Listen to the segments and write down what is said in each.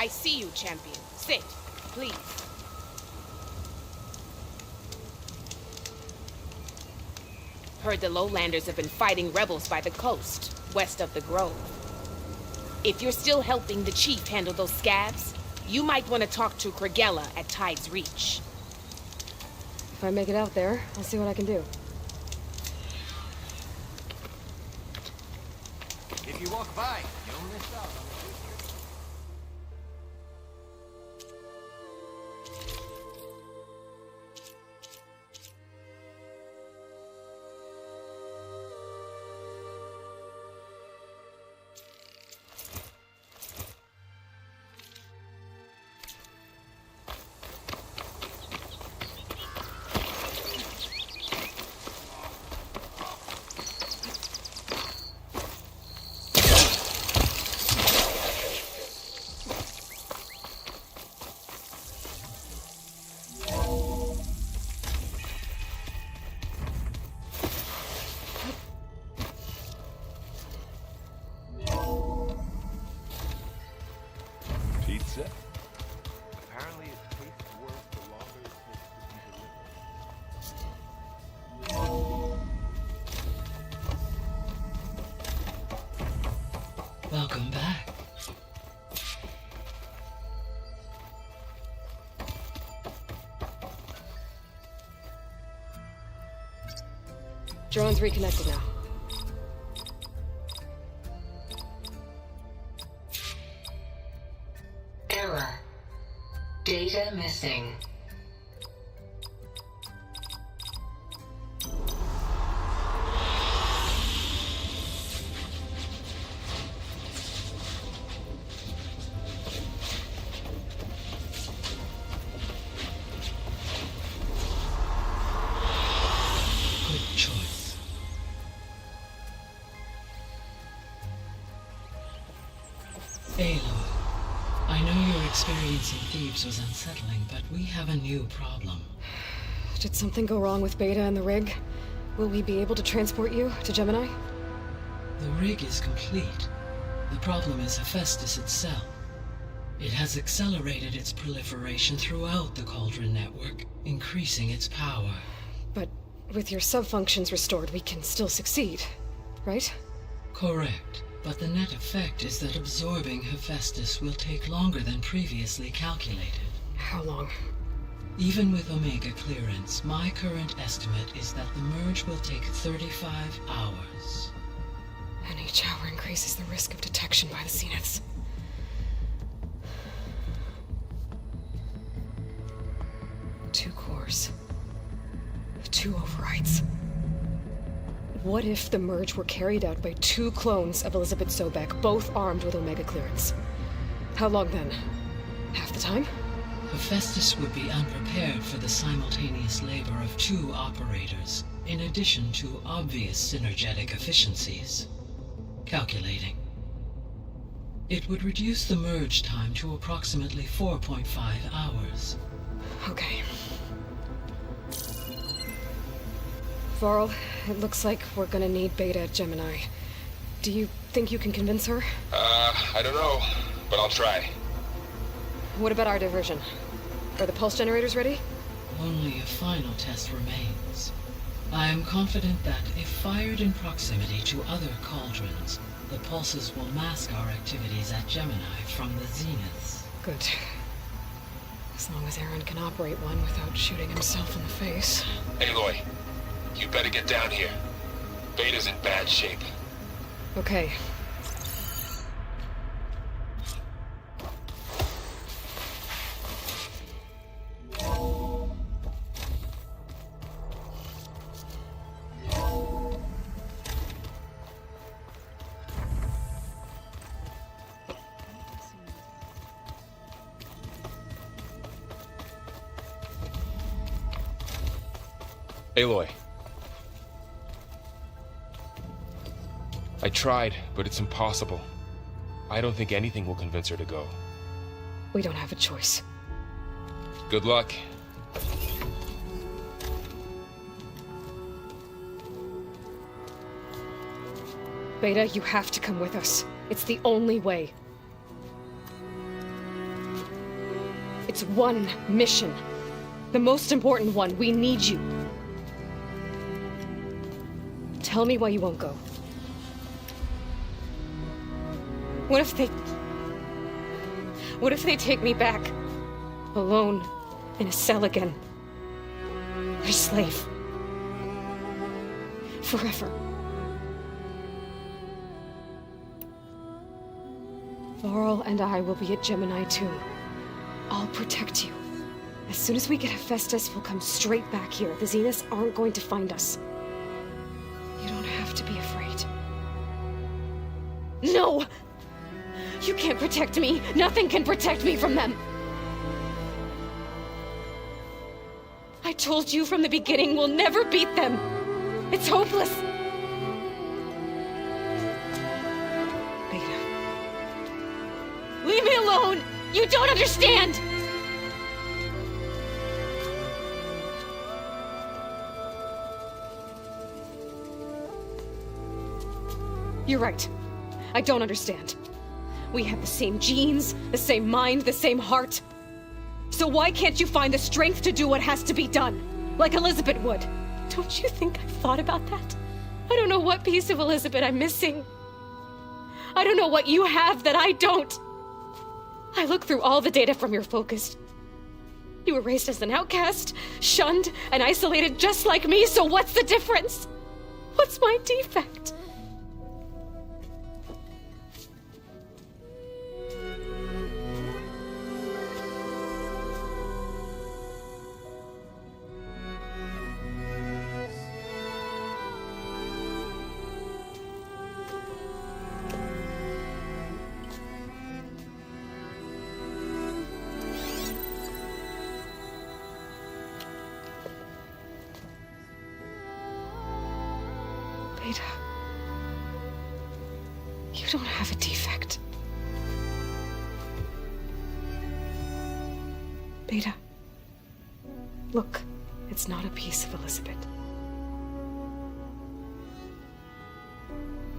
see you, champion. Sit, please. Heard the lowlanders have been fighting rebels by the coast, west of the grove. If you're still helping the chief handle those scabs, you might want to talk to Kragella at Tide's Reach. If I make it out there, I'll see what I can do. If you walk by, you'll miss out on the future. Pizza? Apparently it tastes worse the longer it takes to be delivered. Welcome back. Drone's reconnected now. Error. Data missing. Good choice. Aloy, I know your experience in Thebes was unsettling, but we have a new problem. Did something go wrong with Beta and the rig? Will we be able to transport you to Gemini? The rig is complete. The problem is Hephaestus itself. It has accelerated its proliferation throughout the Cauldron network, increasing its power. But with your subfunctions restored, we can still succeed, right? Correct, but the net effect is that absorbing Hephaestus will take longer than previously calculated. How long? Even with Omega clearance, my current estimate is that the merge will take 35 hours. And each hour increases the risk of detection by the Zeniths. Two cores. Two overrides. What if the merge were carried out by two clones of Elizabeth Sobek, both armed with Omega clearance? How long then? Half the time? Hephaestus would be unprepared for the simultaneous labor of two operators, in addition to obvious synergetic efficiencies. Calculating. It would reduce the merge time to approximately 4.5 hours. Okay. Varl, it looks like we're gonna need Beta at Gemini. Do you think you can convince her? I don't know, but I'll try. What about our diversion? Are the pulse generators ready? Only a final test remains. I am confident that if fired in proximity to other cauldrons, the pulses will mask our activities at Gemini from the Zeniths. Good. As long as Aaron can operate one without shooting himself in the face. Aloy, you better get down here. Beta's in bad shape. Okay. Aloy. I tried, but it's impossible. I don't think anything will convince her to go. We don't have a choice. Good luck. Beta, you have to come with us. It's the only way. It's one mission. The most important one. We need you. Tell me why you won't go. What if they take me back? Alone, in a cell again. Their slave. Forever. Laurel and I will be at Gemini 2. I'll protect you. As soon as we get Hephaestus, we'll come straight back here. The Zeniths aren't going to find us. You don't have to be afraid. No! You can't protect me. Nothing can protect me from them. I told you from the beginning we'll never beat them. It's hopeless. Beta. Leave me alone! You don't understand! You're right. I don't understand. We have the same genes, the same mind, the same heart. So why can't you find the strength to do what has to be done? Like Elizabeth would. Don't you think I've thought about that? I don't know what piece of Elizabeth I'm missing. I don't know what you have that I don't. I look through all the data from your focus. You were raised as an outcast, shunned, and isolated just like me, so what's the difference? What's my defect? Beta, you don't have a defect. Beta, look, it's not a piece of Elizabeth.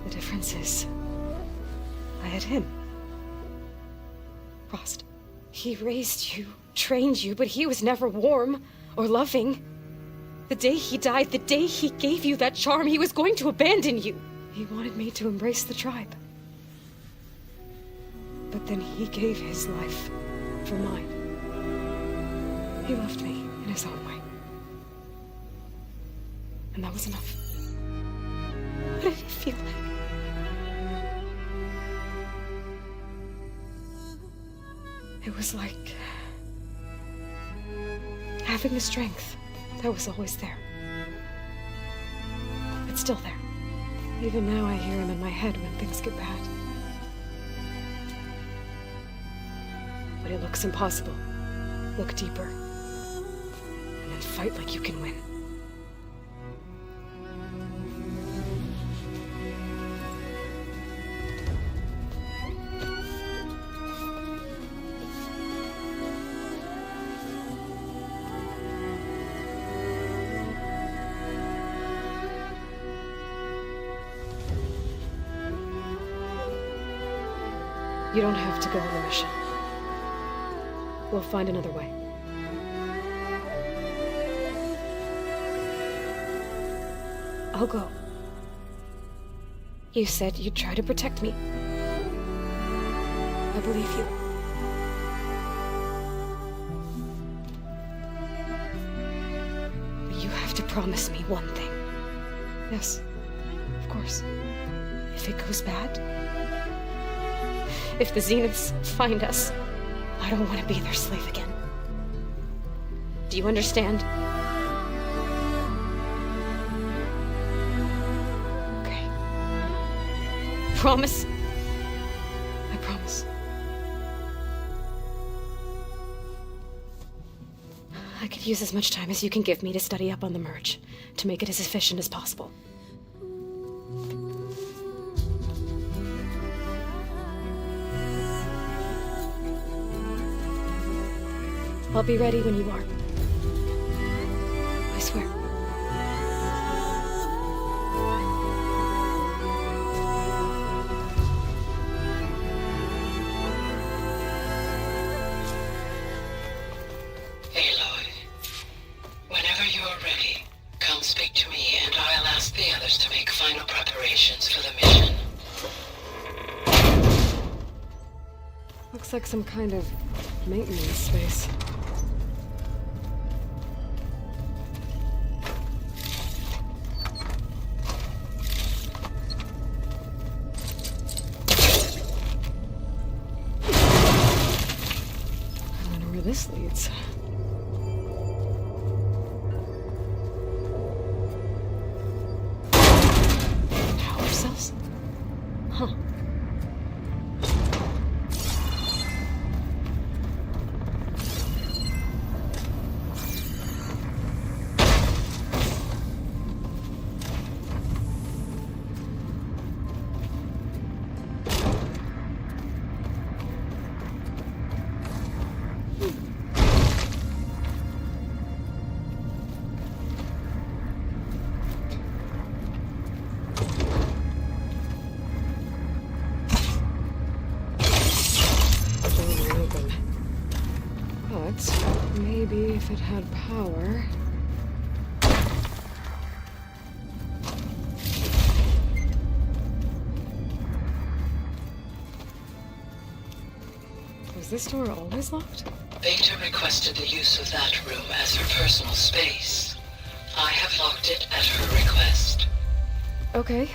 The difference is, I had him. Frost. He raised you, trained you, but he was never warm or loving. The day he died, the day he gave you that charm, he was going to abandon you. He wanted me to embrace the tribe. But then he gave his life for mine. He loved me in his own way. And that was enough. What did it feel like? It was like having the strength that was always there. It's still there. Even now I hear him in my head when things get bad. But it looks impossible. Look deeper. And then fight like you can win. You don't have to go on the mission. We'll find another way. I'll go. You said you'd try to protect me. I believe you. But you have to promise me one thing. Yes, of course. If it goes bad, if the Zeniths find us, I don't want to be their slave again. Do you understand? Okay. Promise? I promise. I could use as much time as you can give me to study up on the merge, to make it as efficient as possible. I'll be ready when you are. I swear. looks like some kind of maintenance space. I wonder where this leads. Power cells? Huh. But maybe if it had power. Was this door always locked? Beta requested the use of that room as her personal space. I have locked it at her request. Okay.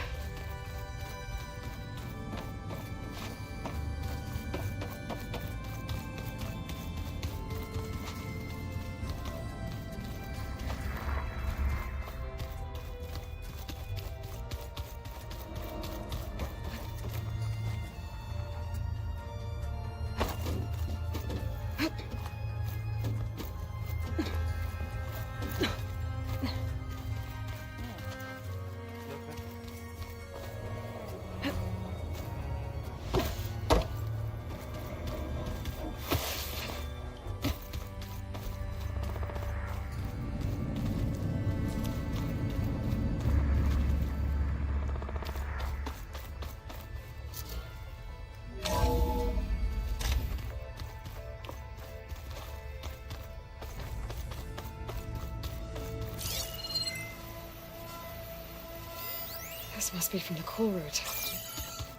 This must be from the cool route.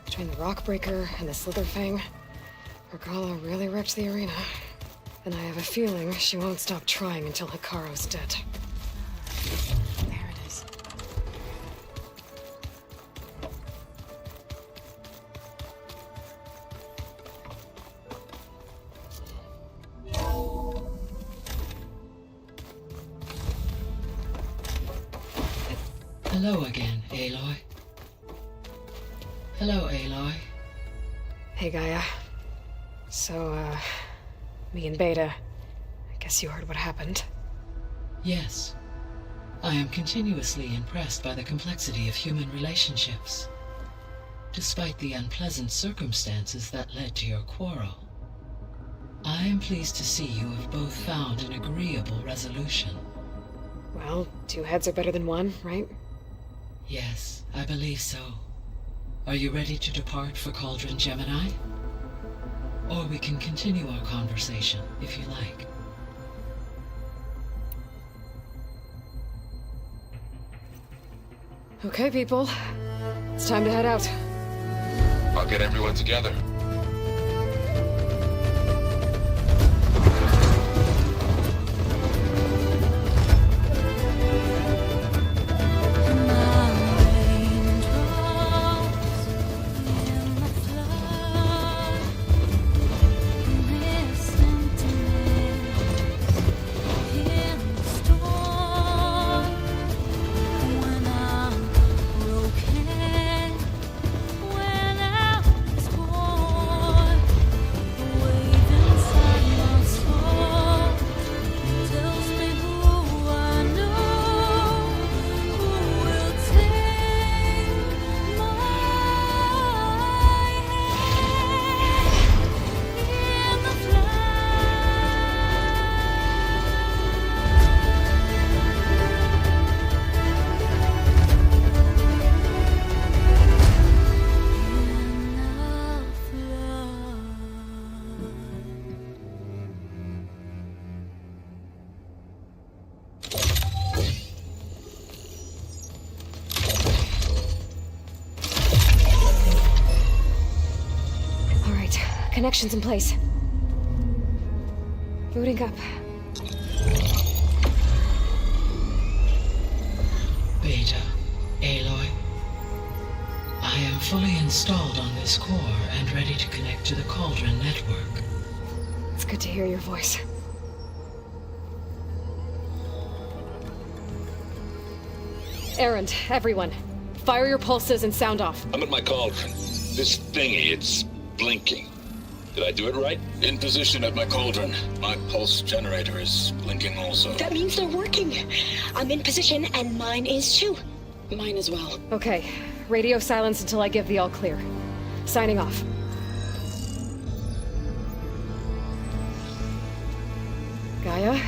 Between the rock breaker and the slither fang, Regala really wrecked the arena. And I have a feeling she won't stop trying until Hikaru's dead. There it is. Hello again, Aloy. Hello, Aloy. Hey, Gaia. So, me and Beta, I guess you heard what happened. Yes. I am continuously impressed by the complexity of human relationships. Despite the unpleasant circumstances that led to your quarrel, I am pleased to see you have both found an agreeable resolution. Well, two heads are better than one, right? Yes, I believe so. Are you ready to depart for Cauldron Gemini? Or we can continue our conversation, if you like. Okay, people. It's time to head out. I'll get everyone together. When I was born Connections in place. Booting up. Beta, Aloy. I am fully installed on this core and ready to connect to the Cauldron network. It's good to hear your voice. Errand, everyone. Fire your pulses and sound off. I'm at my cauldron. This thingy, it's blinking. Did I do it right? In position at my cauldron. My pulse generator is blinking also. That means they're working. I'm in position, and mine is too. Mine as well. Okay. Radio silence until I give the all clear. Signing off. Gaia,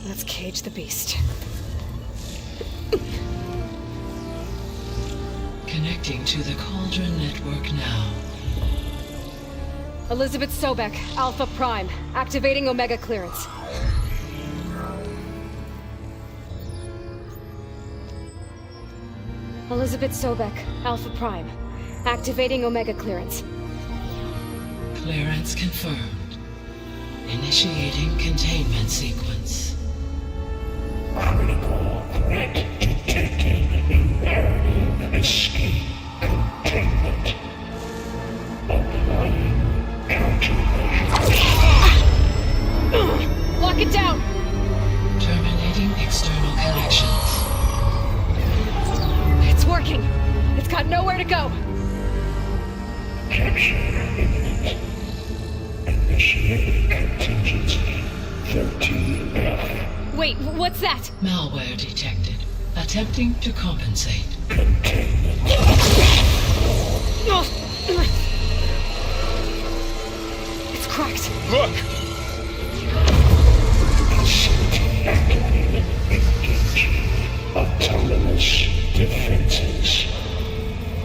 let's cage the beast. Connecting to the Cauldron network now. Elizabeth Sobek, Alpha Prime, activating Omega clearance. Elizabeth Sobek, Alpha Prime, activating Omega clearance. Clearance confirmed. Initiating containment sequence. Critical threat detected. Imperative escape containment. Applying countermeasures. Lock it down! Terminating external connections. It's working! It's got nowhere to go! Capture imminent. Initiate contingency 13F. Wait, what's that? Malware detected. Attempting to compensate. Containment. It's cracked. Look! Facility activated. Engaging autonomous defenses.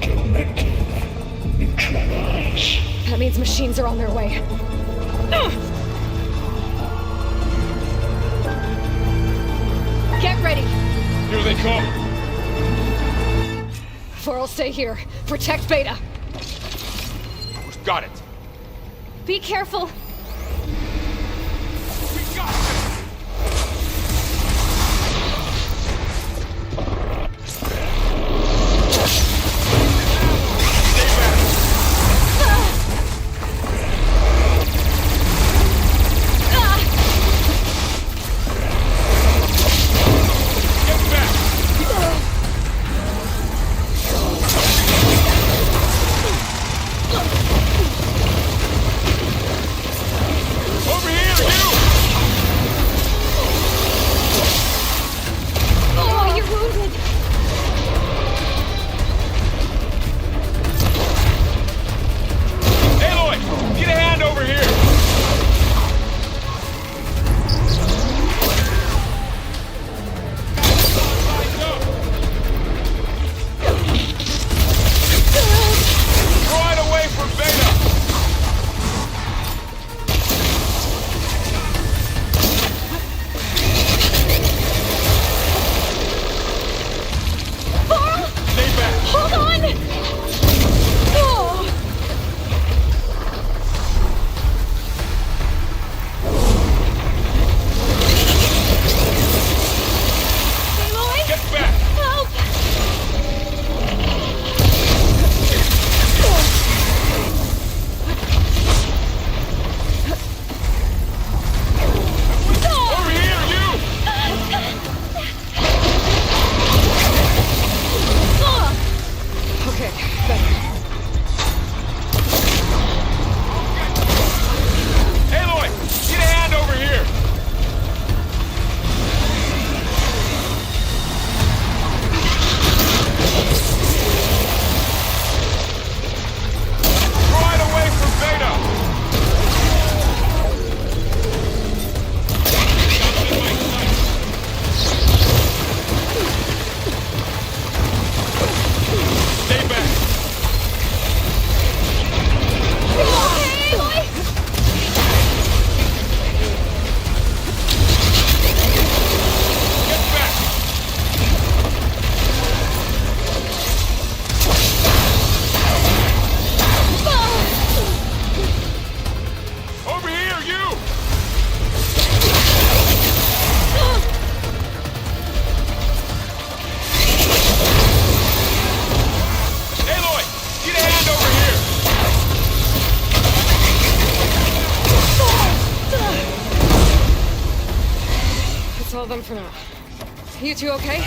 Directive neutralize. That means machines are on their way. Get ready! Here they come! For'll stay here. Protect Beta. We've got it! Be careful! We got it! of them for now. You two okay?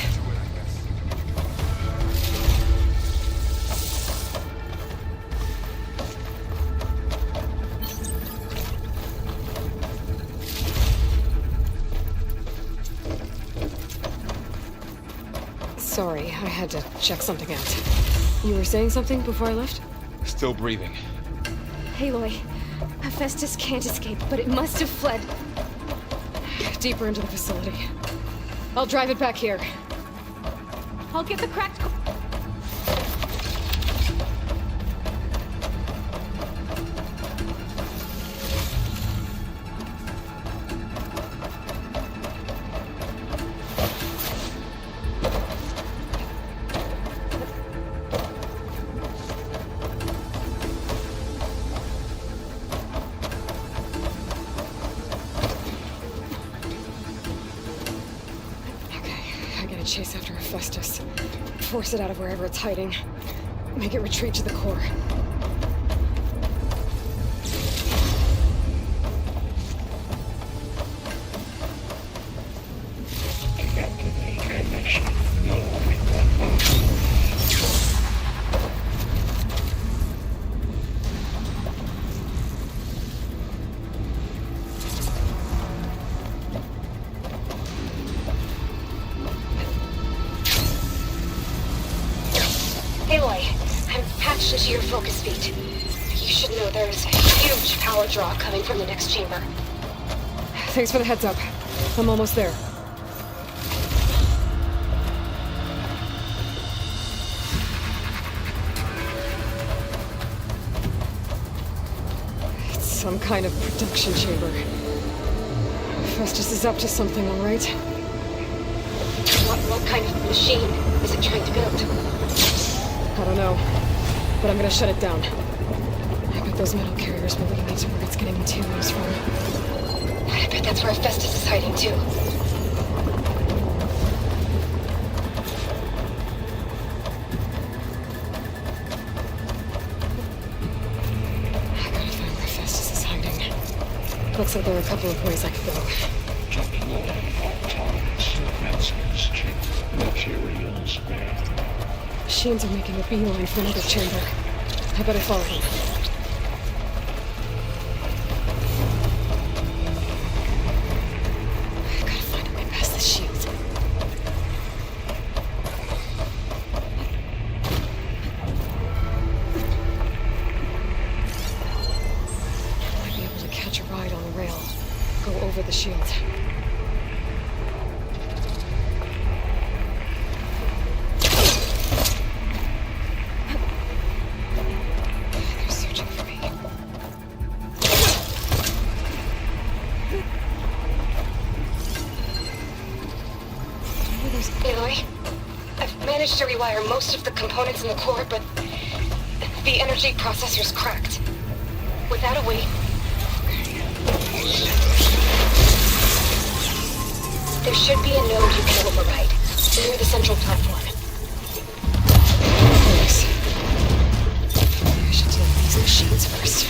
Sorry, I had to check something out. You were saying something before I left? Still breathing. Aloy, Hephaestus can't escape, but it must have fled deeper into the facility. I'll drive it back here. I'll get the cracked... chase after Hephaestus. Force it out of wherever it's hiding. Make it retreat to the core. Activate connection. No. Aloy, I'm patched into your focus feed. You should know there's a huge power draw coming from the next chamber. Thanks for the heads up. I'm almost there. It's some kind of production chamber. Festus is up to something, all right? What kind of machine is it trying to build? I don't know, but I'm gonna shut it down. I bet those metal carriers will lead me to where it's getting materials from. I bet that's where Hephaestus is hiding too. I gotta find where Hephaestus is hiding. Looks like there are a couple of ways I could go. Deploy autonomous advancements to materials there. Machines are making a beeline for another chamber. I better follow them. I gotta find a way past the shield. I might be able to catch a ride on the rail. Go over the shield. Aloy, I've managed to rewire most of the components in the core, but the energy processor's cracked. Without a way... There should be a node you can override, near the central platform. Thanks. Maybe I should deal with these machines first.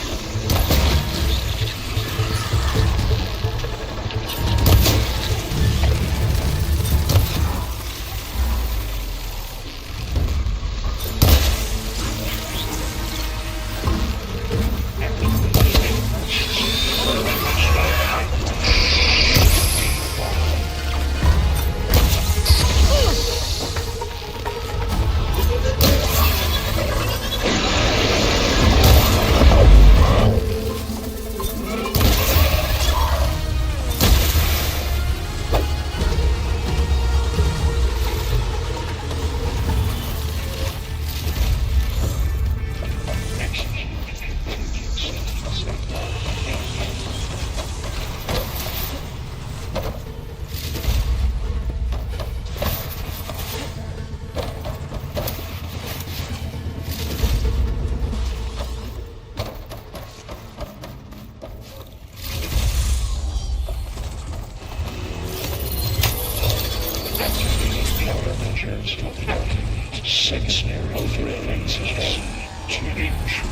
Six overlays to ensure your comfort.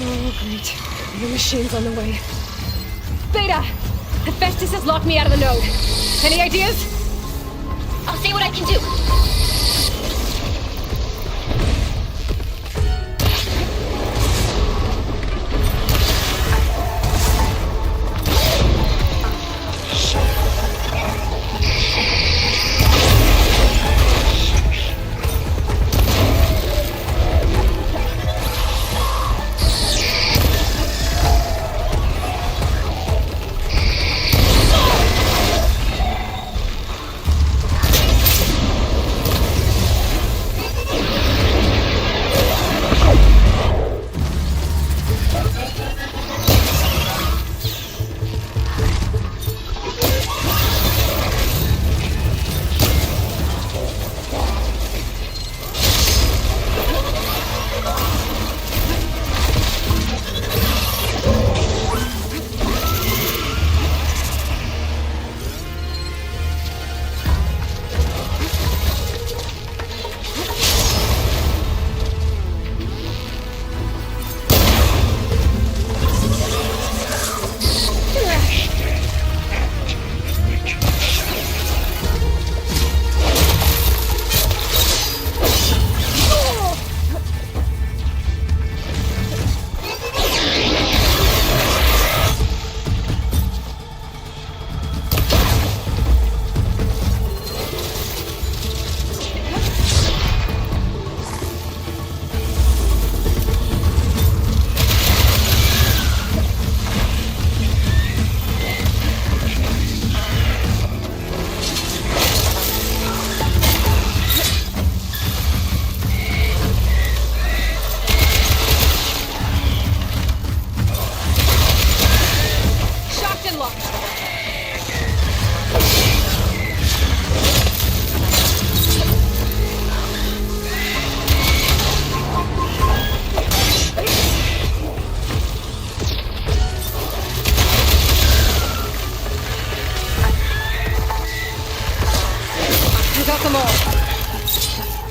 Oh, great. The machine's on the way. Beta! Hephaestus has locked me out of the node. Any ideas? I'll see what I can do.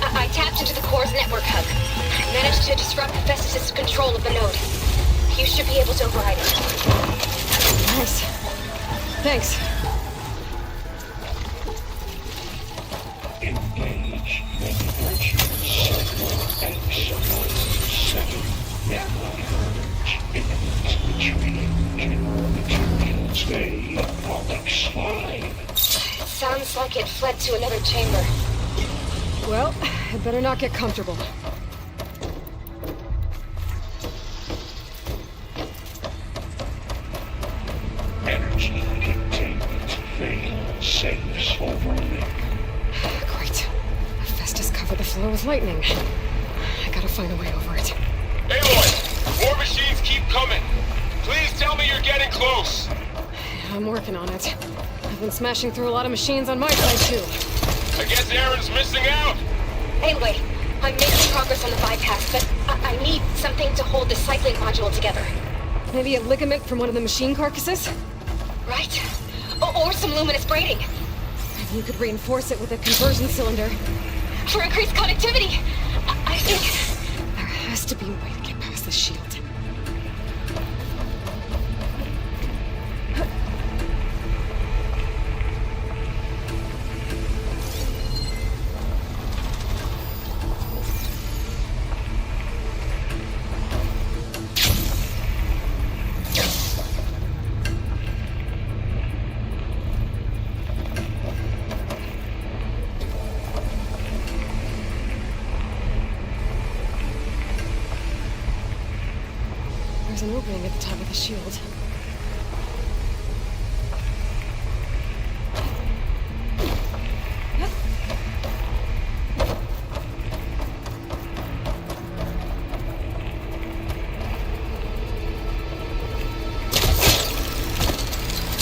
I tapped into the core's network hub. I managed to disrupt Hephaestus' control of the node. You should be able to override it. Nice. Thanks. Engage manipulation signal X7 network urge imminent between materials A and X5. Sounds like it fled to another chamber. Well, I better not get comfortable. Energy containment fail safes overlink. Great. Hephaestus covered the floor with lightning. I gotta find a way over it. Aloy! More machines keep coming! Please tell me you're getting close! I'm working on it. I've been smashing through a lot of machines on my side, too. I guess Aaron's missing out! Anyway, I'm making progress on the bypass, but I need something to hold the cycling module together. Maybe a ligament from one of the machine carcasses? Right? Or some luminous braiding. Maybe you could reinforce it with a conversion cylinder. For increased connectivity! I think... There has to be a way to get past the shield. There's an opening at the top of the shield.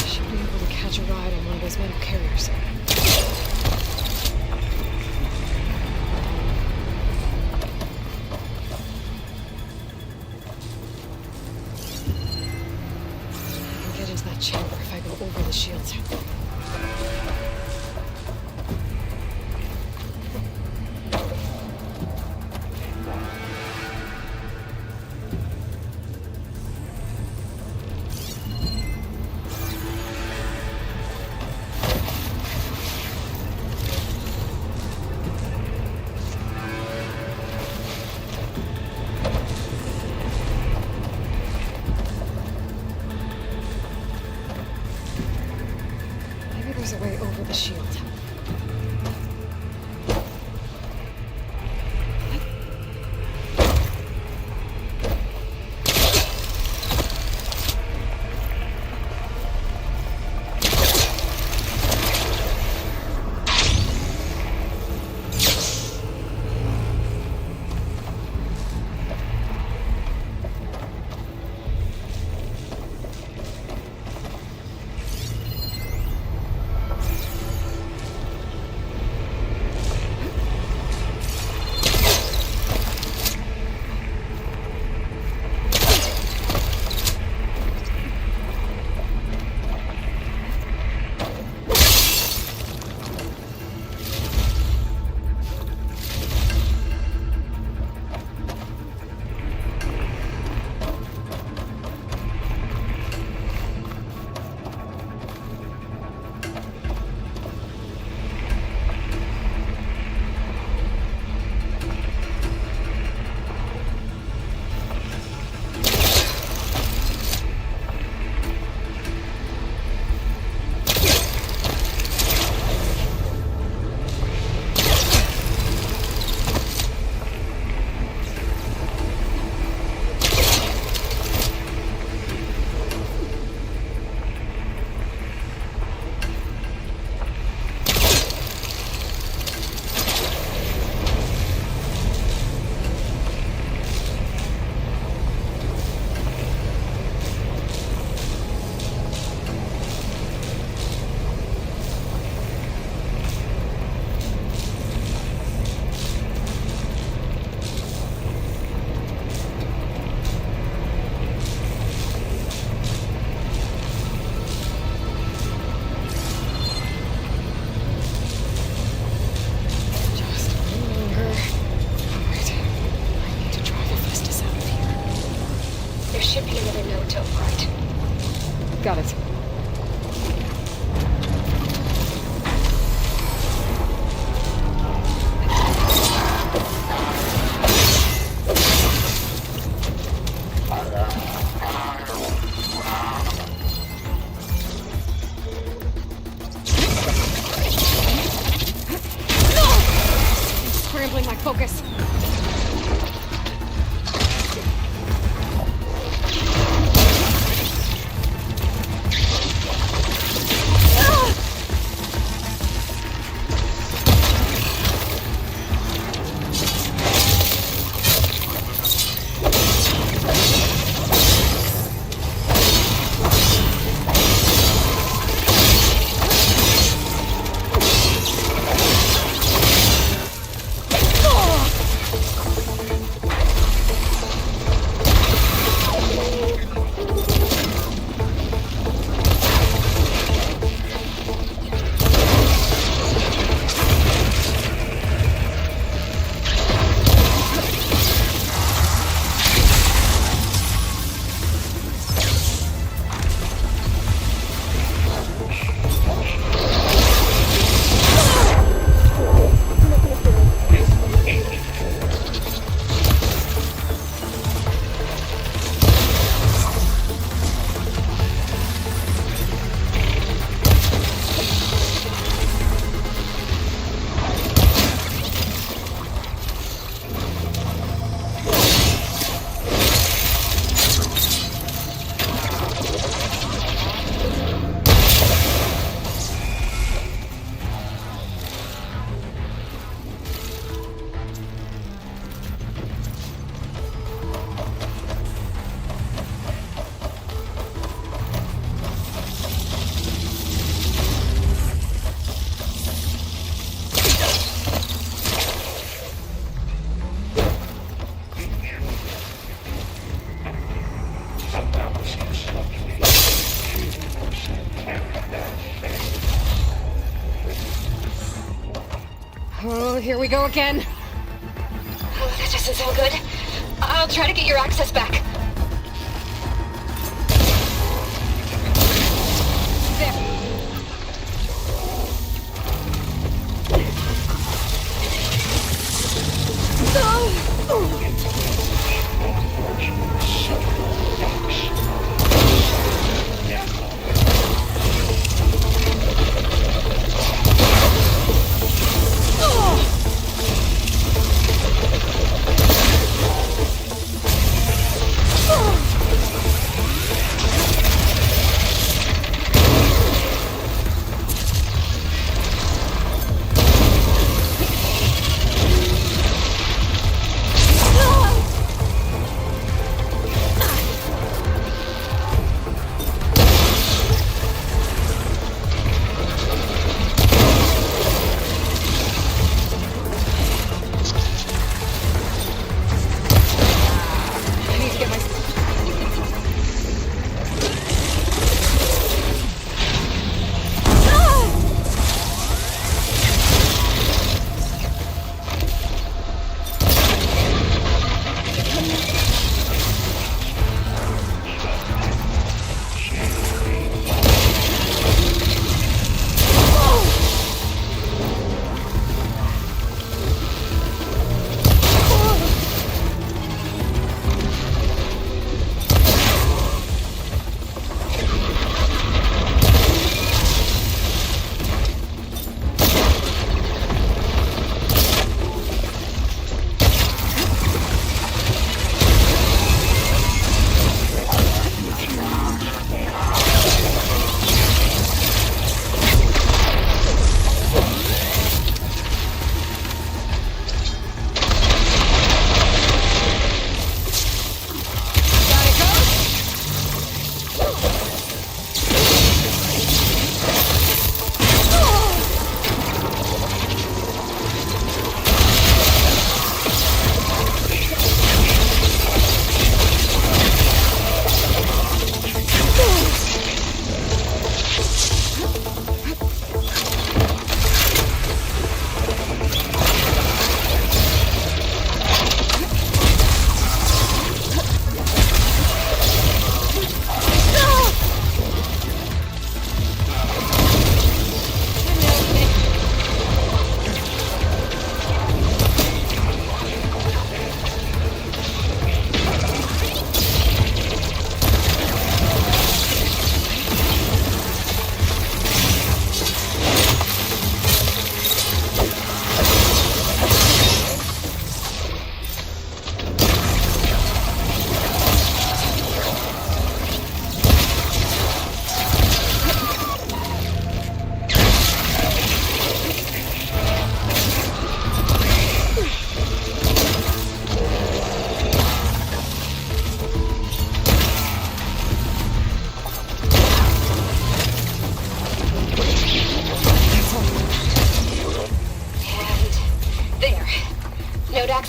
Should be able to catch a ride on one of those metal carriers. Chamber if I go over the shield. There's a way over the shield. Got it. Scrambling my focus. Oh, here we go again. Oh, that doesn't sound good. I'll try to get your access back. There.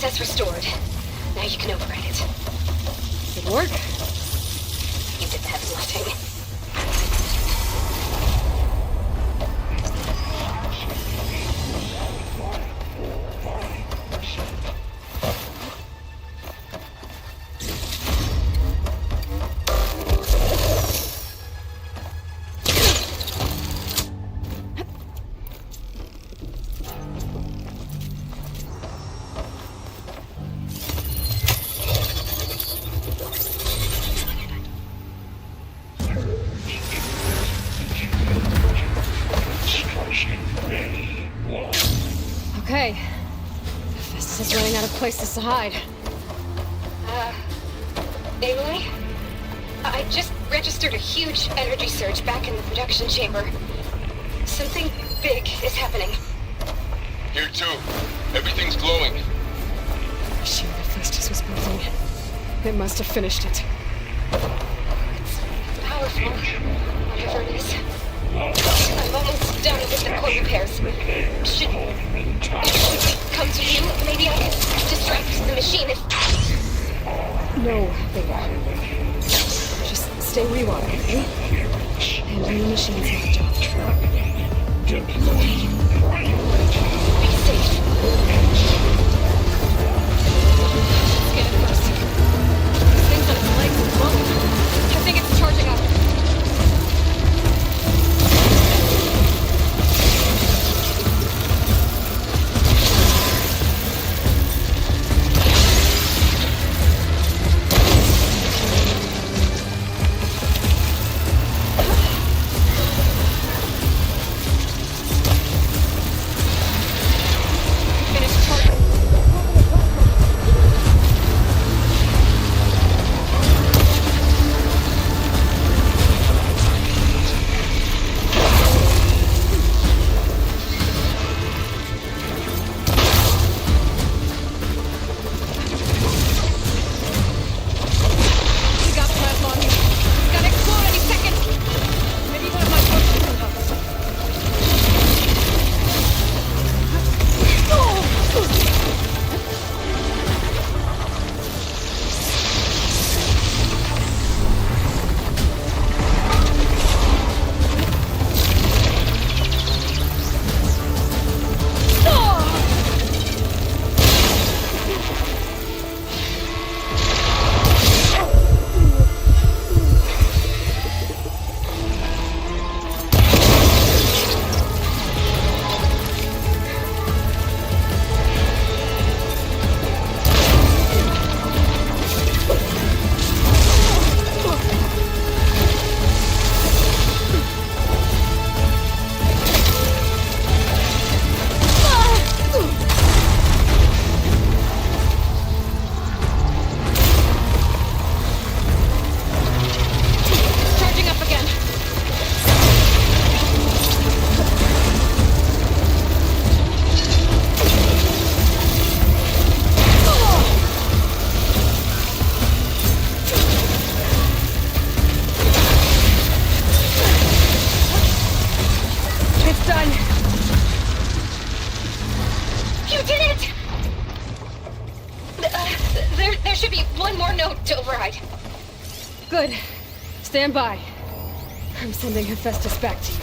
access restored. Now you can override it. Did it work? You did the heavy lifting. Okay. Festus is running out of places to hide. Aloy? I just registered a huge energy surge back in the production chamber. Something big is happening. Here too. Everything's glowing. The machine that Festus was building. It must have finished it. It's powerful, whatever it is. I'm almost done with the core repairs. Should we come to you? Maybe I can distract the machine if... No, Beta. Just stay where you are, okay? Handling the machine's my job. Be safe. Scan it first. This thing's on its legs and glowing. I think it's charging up. Good. Stand by. I'm sending Hephaestus back to you.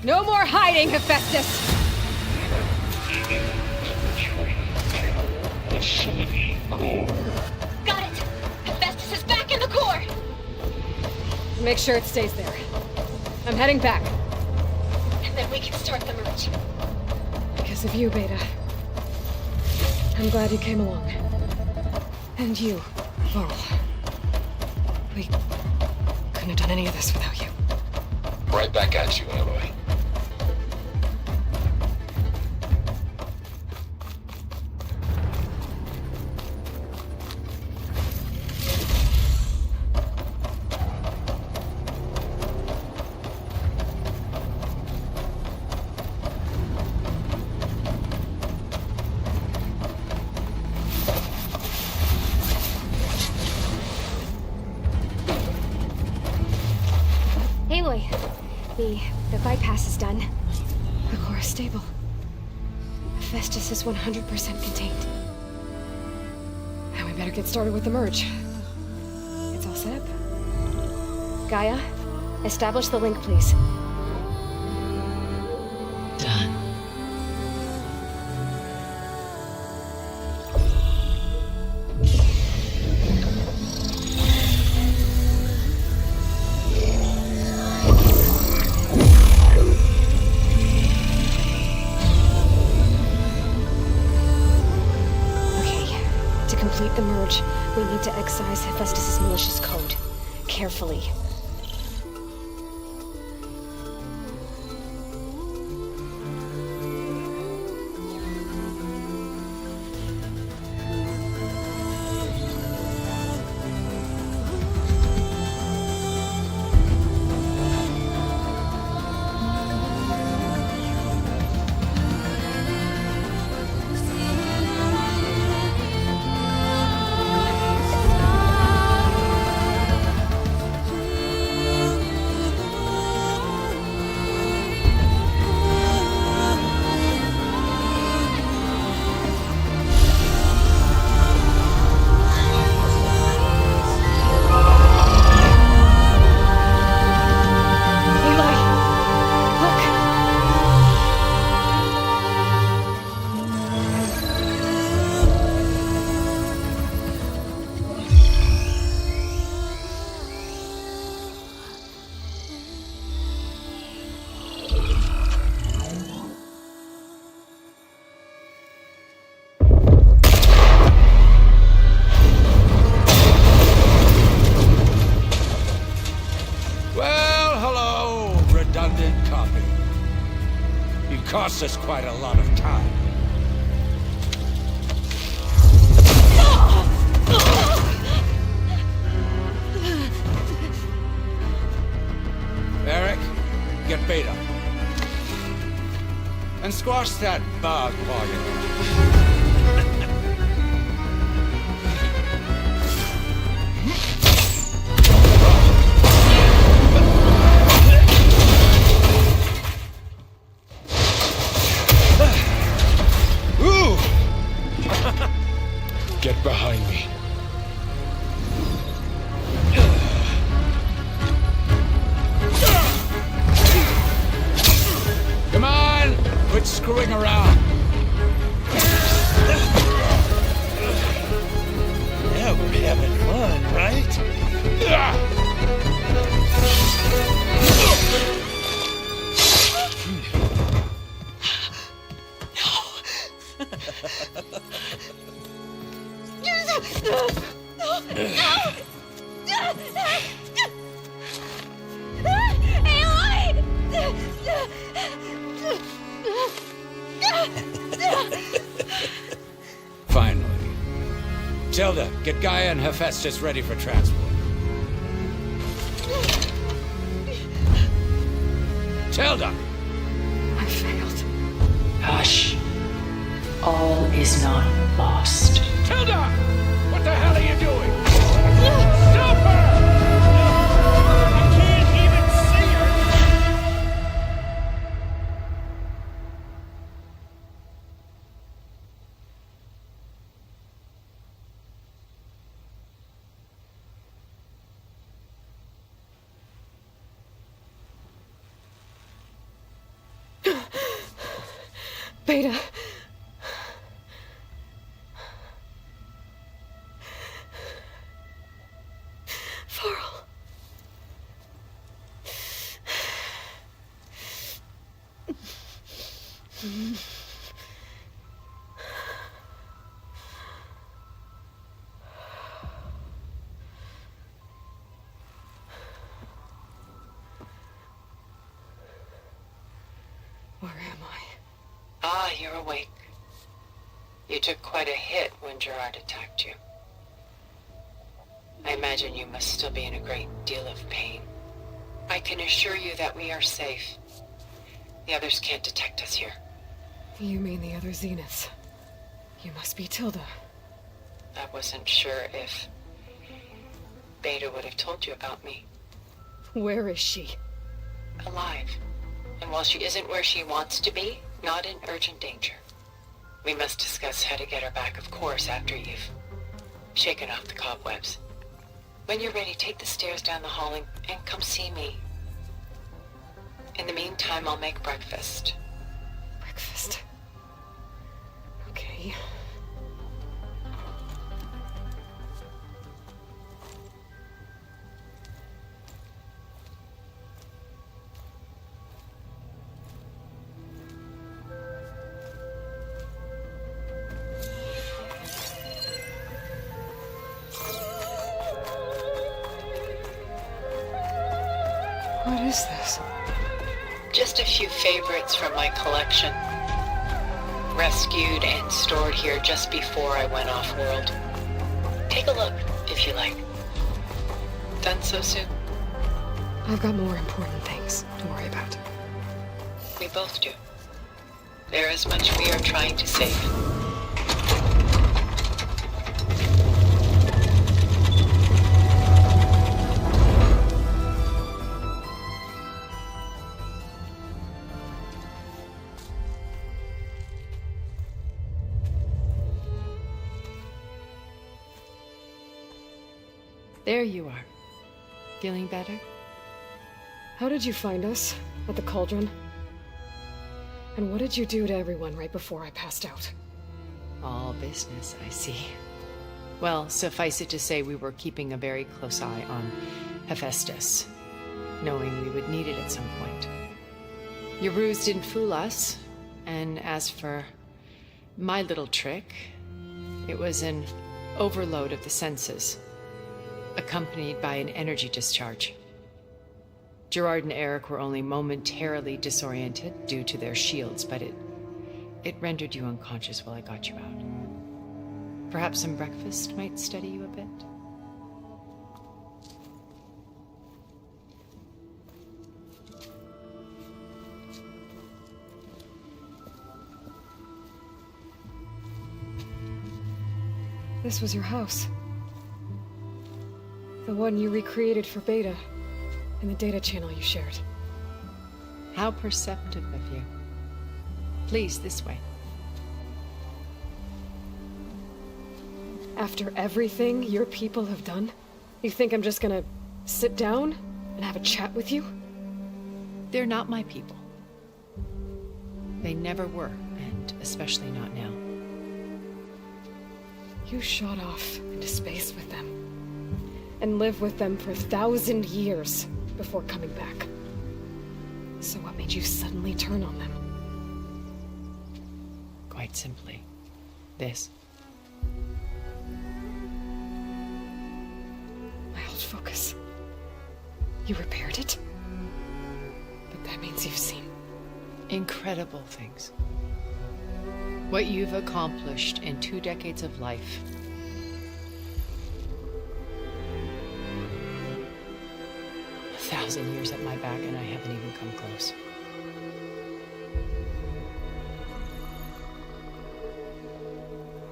No more hiding, Hephaestus! Got it! Hephaestus is back in the core! Make sure it stays there. I'm heading back. And then we can start the merge. Because of you, Beta. I'm glad you came along. And you, Laurel. We couldn't have done any of this without you. Right back at you, Aloy. gas is done. The core is stable. Hephaestus is 100% contained. Now we better get started with the merge. It's all set up. Gaia, establish the link, please. Done. Complete the merge, we need to excise Hephaestus' malicious code. Carefully. Costs us quite a lot of time. Eric, get Beta. And squash that bug while you're Get behind me. Come on! Quit screwing around. Yeah, we're having fun, right? Finally. Tilda, get Gaia and Hephaestus ready for transport. Tilda! I failed. Hush. All is not lost. Tilda! What the hell are you doing? Stop her! I can't even see her! Beta. Farrell. Where am I? Ah, you're awake. You took quite a hit when Gerard attacked you. I imagine you must still be in a great deal of pain. I can assure you that we are safe. The others can't detect us here. You mean the other Zeniths? You must be Tilda. I wasn't sure if Beta would have told you about me. Where is she? Alive. And while she isn't where she wants to be, not in urgent danger. We must discuss how to get her back, of course, after you've shaken off the cobwebs. When you're ready, take the stairs down the hall and come see me. In the meantime, I'll make breakfast. Breakfast. Okay. What is this? Just a few favorites from my collection. Rescued and stored here just before I went off-world. Take a look, if you like. Done so soon? I've got more important things to worry about. We both do. There is much we are trying to save. There you are. Feeling better? How did you find us? At the cauldron? And what did you do to everyone right before I passed out? All business, I see. Well, suffice it to say we were keeping a very close eye on Hephaestus, knowing we would need it at some point. Your ruse didn't fool us, and as for my little trick, it was an overload of the senses, accompanied by an energy discharge. Gerard and Eric were only momentarily disoriented due to their shields, but it rendered you unconscious while I got you out. Perhaps some breakfast might steady you a bit? This was your house. The one you recreated for Beta, in the data channel you shared. How perceptive of you. Please, this way. After everything your people have done, you think I'm just gonna sit down and have a chat with you? They're not my people. They never were, and especially not now. You shot off into space with them, and lived with them for 1,000 years before coming back. So what made you suddenly turn on them? Quite simply, this. My old focus. You repaired it? But that means you've seen incredible things. What you've accomplished in 2 decades of life. A 1,000 years at my back and I haven't even come close.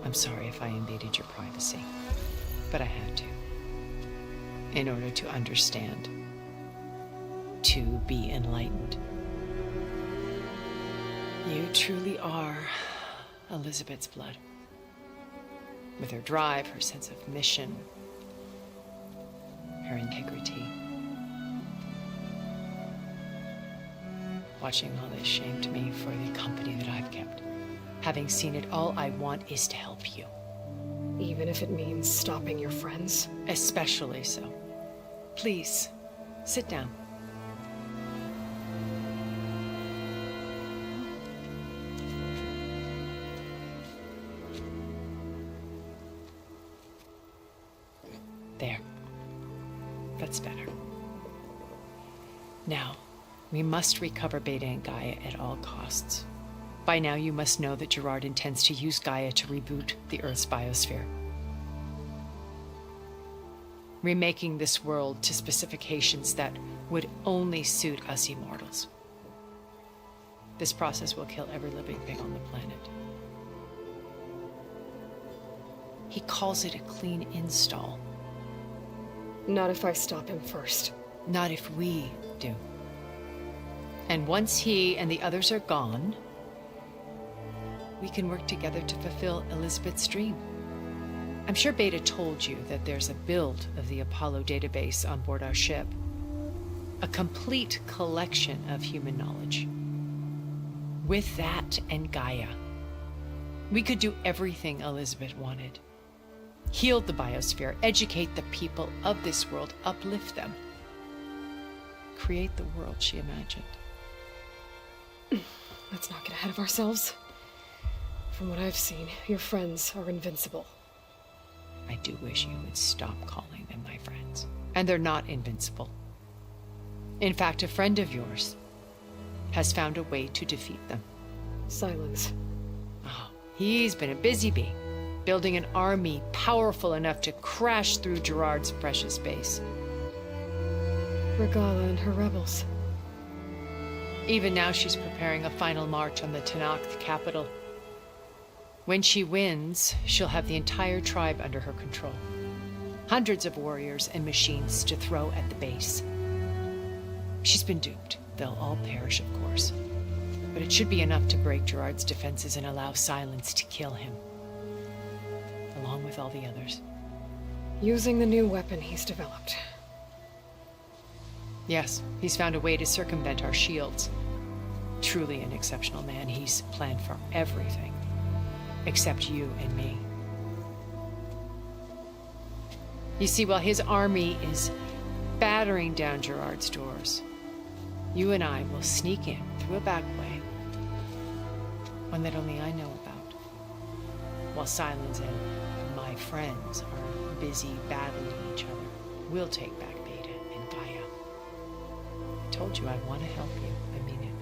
I'm sorry if I invaded your privacy, but I had to. In order to understand. To be enlightened. You truly are Elizabeth's blood. With her drive, her sense of mission, her integrity. Watching all this shamed me for the company that I've kept. Having seen it, all I want is to help you. even if it means stopping your friends? Especially so. Please, sit down. There. That's better. Now, we must recover Beta and Gaia at all costs. By now, you must know that Gerard intends to use Gaia to reboot the Earth's biosphere. Remaking this world to specifications that would only suit us immortals. This process will kill every living thing on the planet. He calls it a clean install. Not if I stop him first. Not if we do. And once he and the others are gone, we can work together to fulfill Elizabeth's dream. I'm sure Beta told you that there's a build of the Apollo database on board our ship. A complete collection of human knowledge. With that and Gaia, we could do everything Elizabeth wanted. Heal the biosphere, educate the people of this world, uplift them. Create the world she imagined. Let's not get ahead of ourselves. From what I've seen, your friends are invincible. I do wish you would stop calling them my friends. And they're not invincible. In fact, a friend of yours has found a way to defeat them. Silence. Oh, he's been a busy bee, building an army powerful enough to crash through Gerard's precious base. Regala and her rebels. Even now she's preparing a final march on the Tenakth capital. When she wins, she'll have the entire tribe under her control. Hundreds of warriors and machines to throw at the base. She's been duped. They'll all perish, of course. But it should be enough to break Gerard's defenses and allow Silence to kill him. Along with all the others. Using the new weapon he's developed. Yes, he's found a way to circumvent our shields. Truly an exceptional man. He's planned for everything. Except you and me. You see, while his army is battering down Gerard's doors, you and I will sneak in through a back way, one that only I know about, while Silence and my friends are busy battling each other. We'll take back Beta and Gaia. I told you I want to help you. I mean it.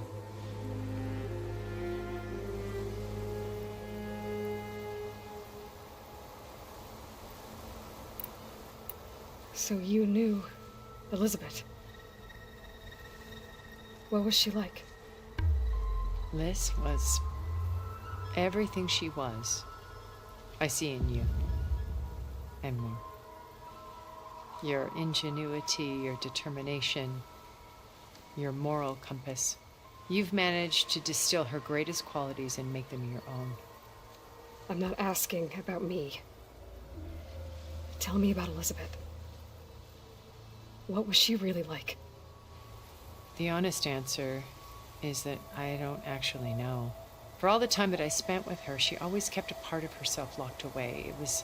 So you knew Elizabeth. What was she like? Liz was everything she was. I see in you. And more. Your ingenuity, your determination, your moral compass. You've managed to distill her greatest qualities and make them your own. I'm not asking about me. Tell me about Elizabeth. What was she really like? The honest answer is that I don't actually know. For all the time that I spent with her, she always kept a part of herself locked away. It was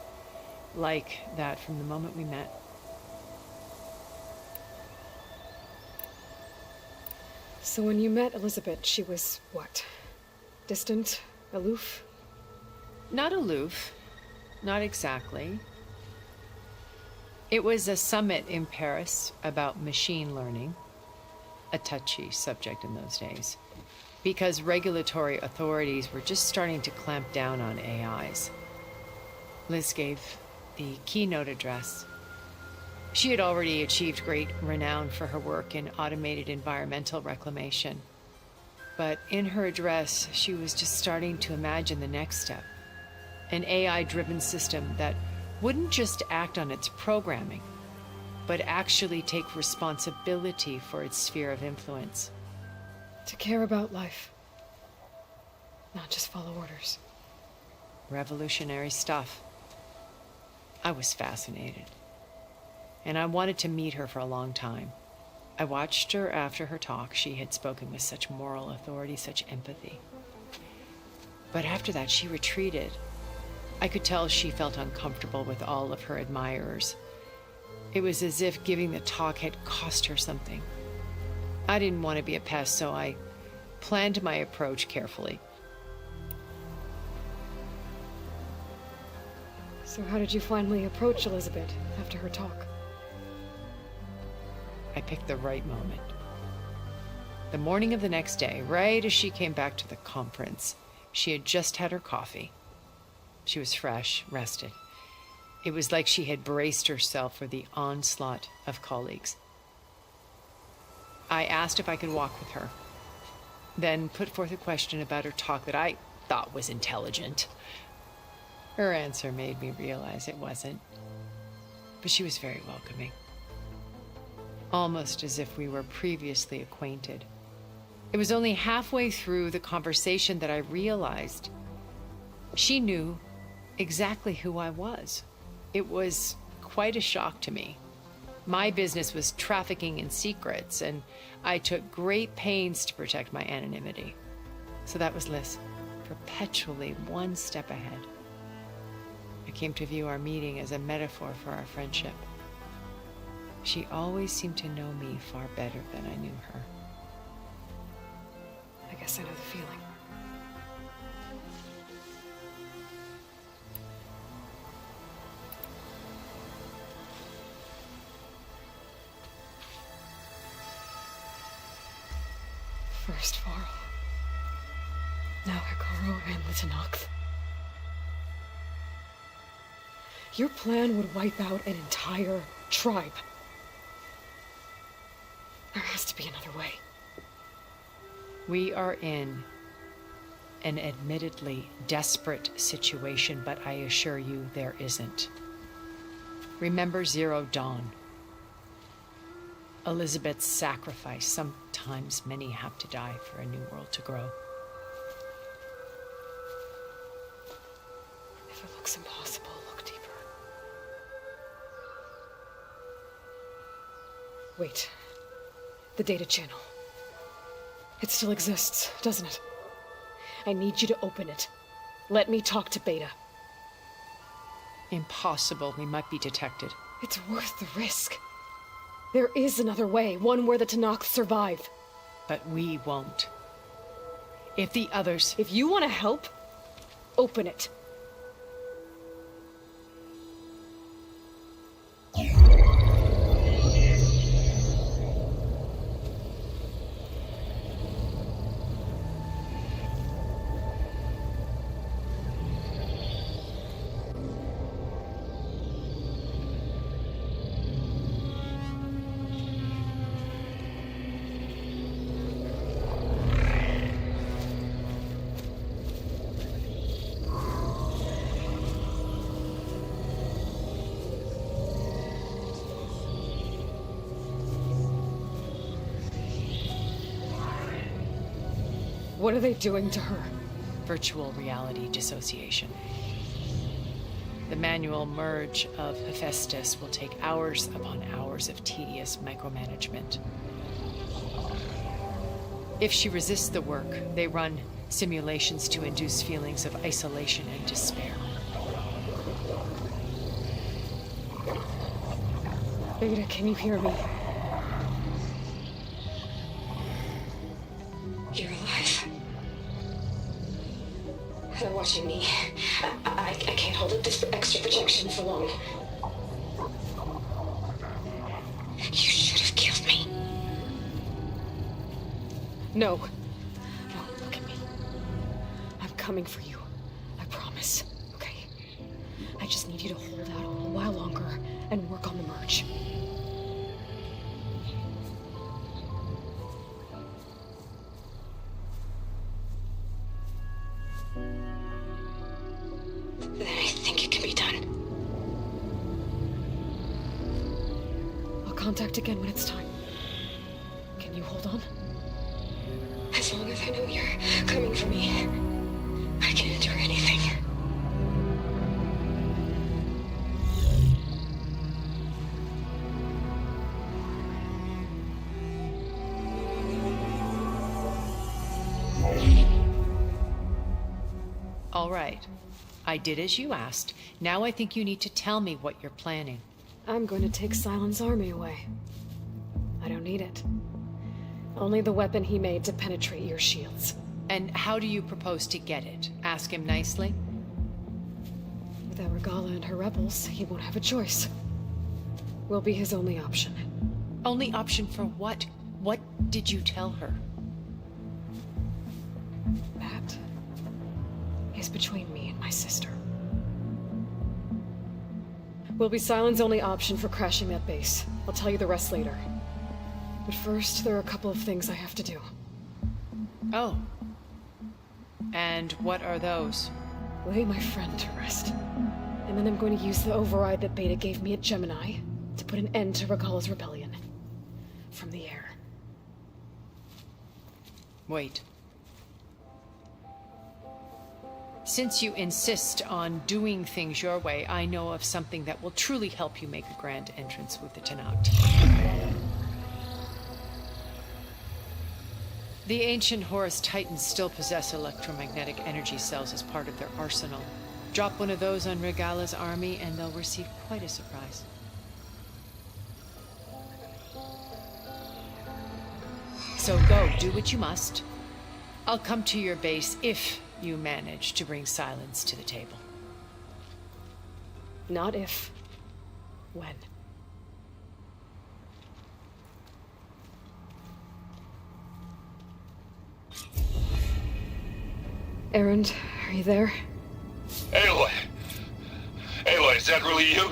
like that from the moment we met. So when you met Elizabeth, she was what? Distant? Aloof? Not aloof. Not exactly. It was a summit in Paris about machine learning, a touchy subject in those days, because regulatory authorities were just starting to clamp down on AIs. Liz gave the keynote address. She had already achieved great renown for her work in automated environmental reclamation. But in her address, she was just starting to imagine the next step, an AI-driven system that wouldn't just act on its programming, but actually take responsibility for its sphere of influence. To care about life, not just follow orders. Revolutionary stuff. I was fascinated, and I wanted to meet her for a long time. I watched her after her talk. She had spoken with such moral authority, such empathy. But after that, she retreated. I could tell she felt uncomfortable with all of her admirers. It was as if giving the talk had cost her something. I didn't want to be a pest, so I planned my approach carefully. So how did you finally approach Elizabeth after her talk? I picked the right moment. The morning of the next day, right as she came back to the conference, she had just had her coffee. She was fresh, rested. It was like she had braced herself for the onslaught of colleagues. I asked if I could walk with her, then put forth a question about her talk that I thought was intelligent. Her answer made me realize it wasn't, but she was very welcoming. Almost as if we were previously acquainted. It was only halfway through the conversation that I realized she knew exactly who I was. It was quite a shock to me. My business was trafficking in secrets, and I took great pains to protect my anonymity. So that was Liz, perpetually one step ahead. I came to view our meeting as a metaphor for our friendship. She always seemed to know me far better than I knew her. I guess I know the feeling. First Varl. Now Hikaru and the Tenakth. Your plan would wipe out an entire tribe. There has to be another way. We are in an admittedly desperate situation, but I assure you there isn't. Remember Zero Dawn. Elizabeth's sacrifice. Sometimes many have to die for a new world to grow. If it looks impossible, look deeper. Wait. The data channel. It still exists, doesn't it? I need you to open it. Let me talk to Beta. Impossible. We might be detected. It's worth the risk. There is another way, one where the Tenakth survive. But we won't. If the others... If you want to help, open it. What are they doing to her? Virtual reality dissociation. The manual merge of Hephaestus will take hours upon hours of tedious micromanagement. If she resists the work, they run simulations to induce feelings of isolation and despair. Beta, can you hear me? You're alive. They're watching me. I can't hold up this extra projection for long. You should have killed me. No. No, look at me. I'm coming for you. I promise. Okay? I just need you to hold out a little while longer and work on the merge. Then I think it can be done. I'll contact again when it's time. Can you hold on? As long as I know you're coming for me, I can endure anything. All right. I did as you asked. Now I think you need to tell me what you're planning. I'm going to take Silent's army away. I don't need it. Only the weapon he made to penetrate your shields. And how do you propose to get it? Ask him nicely? Without Regala and her rebels, he won't have a choice. We'll be his only option. Only option for what? What did you tell her? That is between me and my sister. Will be Silent's only option for crashing that base. I'll tell you the rest later. But first, there are a couple of things I have to do. Oh. And what are those? Lay my friend to rest. And then I'm going to use the override that Beta gave me at Gemini to put an end to Regala's rebellion. From the air. Wait. Since you insist on doing things your way, I know of something that will truly help you make a grand entrance with the Tenat. The ancient Horus Titans still possess electromagnetic energy cells as part of their arsenal. Drop one of those on Regala's army and they'll receive quite a surprise. So go, do what you must. I'll come to your base if you manage to bring silence to the table. Not if. When. Erend, are you there? Aloy! Aloy, is that really you?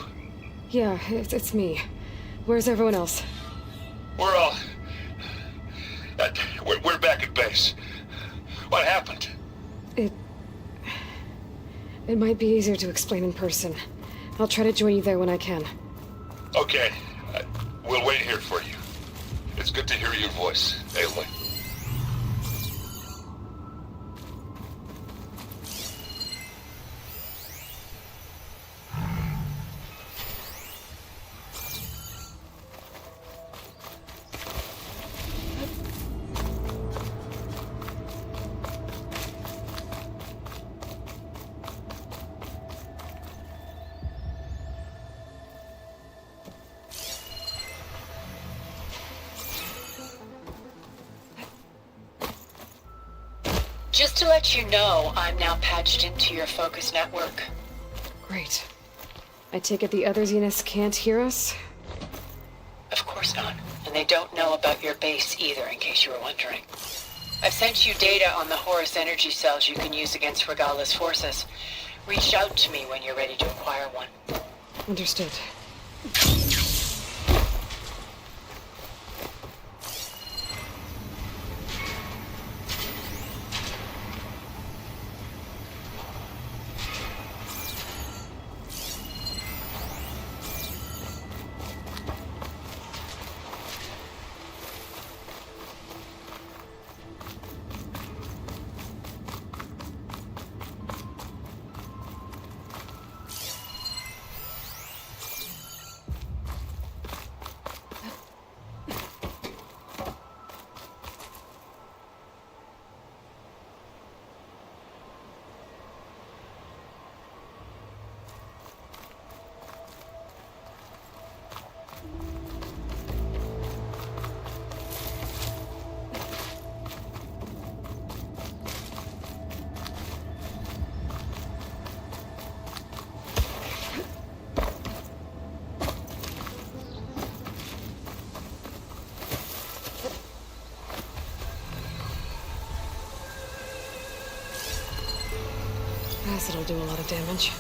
Yeah, it's me. Where's everyone else? We're all... We're back at base. What happened? It might be easier to explain in person. I'll try to join you there when I can. Okay. We'll wait here for you. It's good to hear your voice, Aloy. Just to let you know, I'm now patched into your focus network. Great. I take it the other Zeniths can't hear us? Of course not. And they don't know about your base either, in case you were wondering. I've sent you data on the Horus energy cells you can use against Regala's forces. Reach out to me when you're ready to acquire one. Understood. Acid'll do a lot of damage.